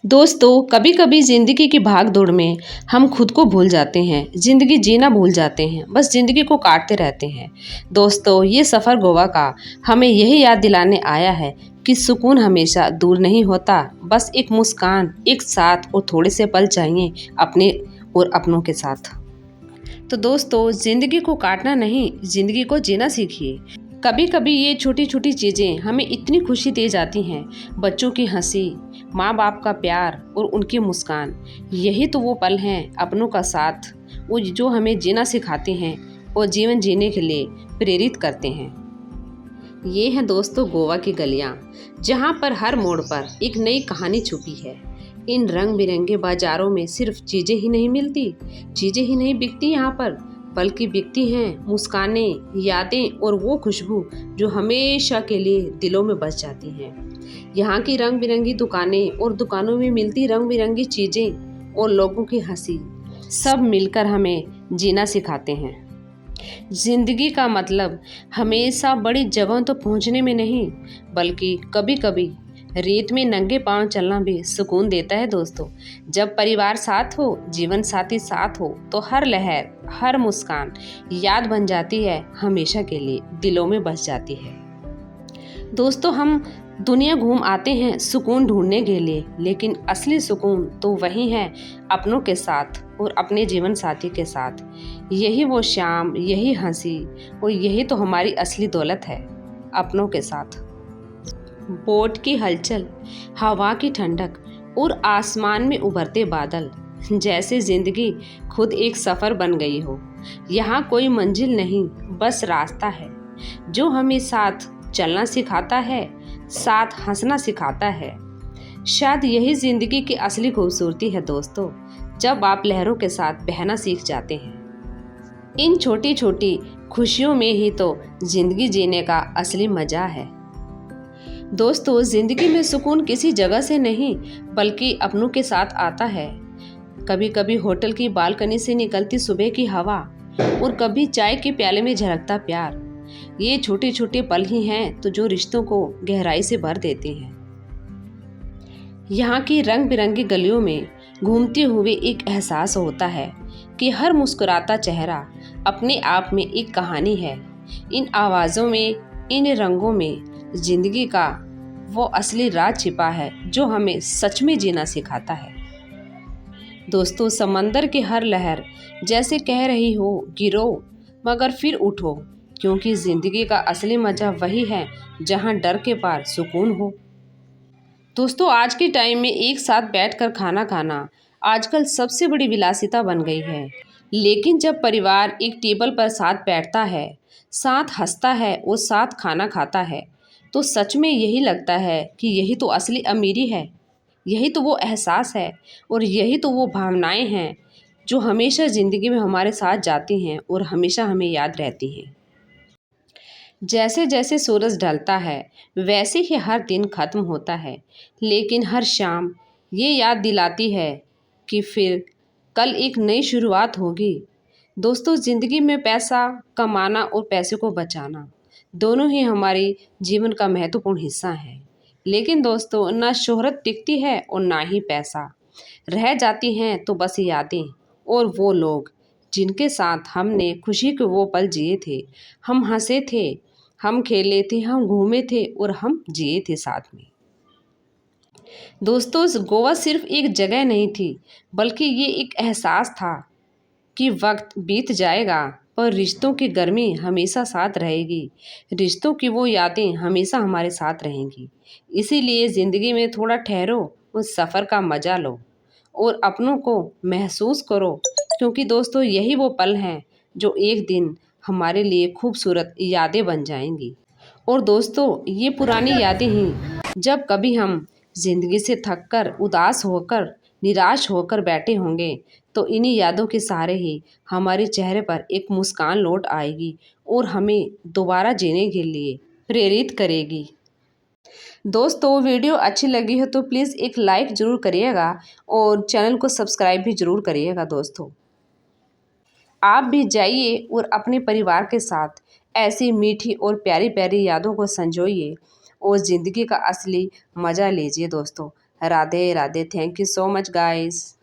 दोस्तों, कभी कभी ज़िंदगी की भाग दौड़ में हम खुद को भूल जाते हैं, ज़िंदगी जीना भूल जाते हैं, बस ज़िंदगी को काटते रहते हैं। दोस्तों, ये सफ़र गोवा का हमें यही याद दिलाने आया है कि सुकून हमेशा दूर नहीं होता, बस एक मुस्कान, एक साथ और थोड़े से पल चाहिए अपने और अपनों के साथ। तो दोस्तों, ज़िंदगी को काटना नहीं, ज़िंदगी को जीना सीखिए। कभी कभी ये छोटी छोटी चीज़ें हमें इतनी खुशी दे जाती हैं। बच्चों की हंसी, माँ बाप का प्यार और उनकी मुस्कान, यही तो वो पल हैं अपनों का साथ, वो जो हमें जीना सिखाते हैं और जीवन जीने के लिए प्रेरित करते हैं। ये हैं दोस्तों गोवा की गलियाँ, जहाँ पर हर मोड़ पर एक नई कहानी छुपी है। इन रंग बिरंगे बाजारों में सिर्फ चीज़ें ही नहीं मिलती, चीज़ें ही नहीं बिकती यहाँ पर, बल्कि बिकती हैं मुस्कानें, यादें और वो खुशबू जो हमेशा के लिए दिलों में बस जाती हैं। यहाँ की रंग बिरंगी दुकानें और दुकानों में मिलती रंग बिरंगी चीज़ें और लोगों की हंसी, सब मिलकर हमें जीना सिखाते हैं। जिंदगी का मतलब हमेशा बड़ी जगहों तो पहुंचने में नहीं, बल्कि कभी कभी रेत में नंगे पांव चलना भी सुकून देता है दोस्तों। जब परिवार साथ हो, जीवन साथी साथ हो, तो हर लहर, हर मुस्कान याद बन जाती है, हमेशा के लिए दिलों में बस जाती है। दोस्तों, हम दुनिया घूम आते हैं सुकून ढूंढने के लिए, लेकिन असली सुकून तो वही है अपनों के साथ और अपने जीवन साथी के साथ। यही वो शाम, यही हंसी और यही तो हमारी असली दौलत है, अपनों के साथ। बोट की हलचल, हवा की ठंडक और आसमान में उभरते बादल, जैसे जिंदगी खुद एक सफ़र बन गई हो। यहाँ कोई मंजिल नहीं, बस रास्ता है जो हमें साथ चलना सिखाता है, साथ हंसना सिखाता है। शायद यही जिंदगी की असली खूबसूरती है दोस्तों, जब आप लहरों के साथ बहना सीख जाते हैं। इन छोटी छोटी खुशियों में ही तो जिंदगी जीने का असली मजा है। दोस्तों, जिंदगी में सुकून किसी जगह से नहीं, बल्कि अपनों के साथ आता है। कभी कभी होटल की बालकनी से निकलती सुबह की हवा, और कभी चाय के प्याले में झलकता प्यार। ये छोटे छोटे पल ही हैं तो जो रिश्तों को गहराई से भर देते हैं। यहाँ की रंग बिरंगी गलियों में घूमते हुए एक एहसास होता है कि हर मुस्कुराता चेहरा अपने आप में एक कहानी है। इन आवाज़ों में, इन रंगों में जिंदगी का वो असली राज छिपा है जो हमें सच में जीना सिखाता है। दोस्तों, समंदर की हर लहर जैसे कह रही हो, गिरो मगर फिर उठो, क्योंकि जिंदगी का असली मजा वही है जहां डर के पार सुकून हो। दोस्तों, आज के टाइम में एक साथ बैठकर खाना खाना आजकल सबसे बड़ी विलासिता बन गई है। लेकिन जब परिवार एक टेबल पर साथ बैठता है, साथ हंसता है और साथ खाना खाता है, तो सच में यही लगता है कि यही तो असली अमीरी है, यही तो वो एहसास है और यही तो वो भावनाएं हैं जो हमेशा ज़िंदगी में हमारे साथ जाती हैं और हमेशा हमें याद रहती हैं। जैसे जैसे सूरज ढलता है, वैसे ही हर दिन ख़त्म होता है, लेकिन हर शाम ये याद दिलाती है कि फिर कल एक नई शुरुआत होगी। दोस्तों, ज़िंदगी में पैसा कमाना और पैसे को बचाना दोनों ही हमारी जीवन का महत्वपूर्ण हिस्सा है। लेकिन दोस्तों, ना शोहरत टिकती है और ना ही पैसा। रह जाती हैं तो बस यादें और वो लोग जिनके साथ हमने खुशी के वो पल जिए थे। हम हंसे थे, हम खेले थे, हम घूमे थे और हम जिए थे साथ में। दोस्तों, गोवा सिर्फ एक जगह नहीं थी, बल्कि ये एक एहसास था कि वक्त बीत जाएगा पर रिश्तों की गर्मी हमेशा साथ रहेगी, रिश्तों की वो यादें हमेशा हमारे साथ रहेंगी। इसीलिए ज़िंदगी में थोड़ा ठहरो, उस सफ़र का मज़ा लो और अपनों को महसूस करो, क्योंकि दोस्तों यही वो पल हैं जो एक दिन हमारे लिए खूबसूरत यादें बन जाएंगी। और दोस्तों, ये पुरानी यादें ही जब कभी हम जिंदगी से थककर, उदास होकर, निराश होकर बैठे होंगे, तो इन्हीं यादों के सहारे ही हमारे चेहरे पर एक मुस्कान लौट आएगी और हमें दोबारा जीने के लिए प्रेरित करेगी। दोस्तों, वीडियो अच्छी लगी हो तो प्लीज़ एक लाइक ज़रूर करिएगा और चैनल को सब्सक्राइब भी ज़रूर करिएगा। दोस्तों, आप भी जाइए और अपने परिवार के साथ ऐसी मीठी और प्यारी प्यारी यादों को संजोइए और ज़िंदगी का असली मज़ा लीजिए। दोस्तों, Radhe Radhe. Thank you so much guys.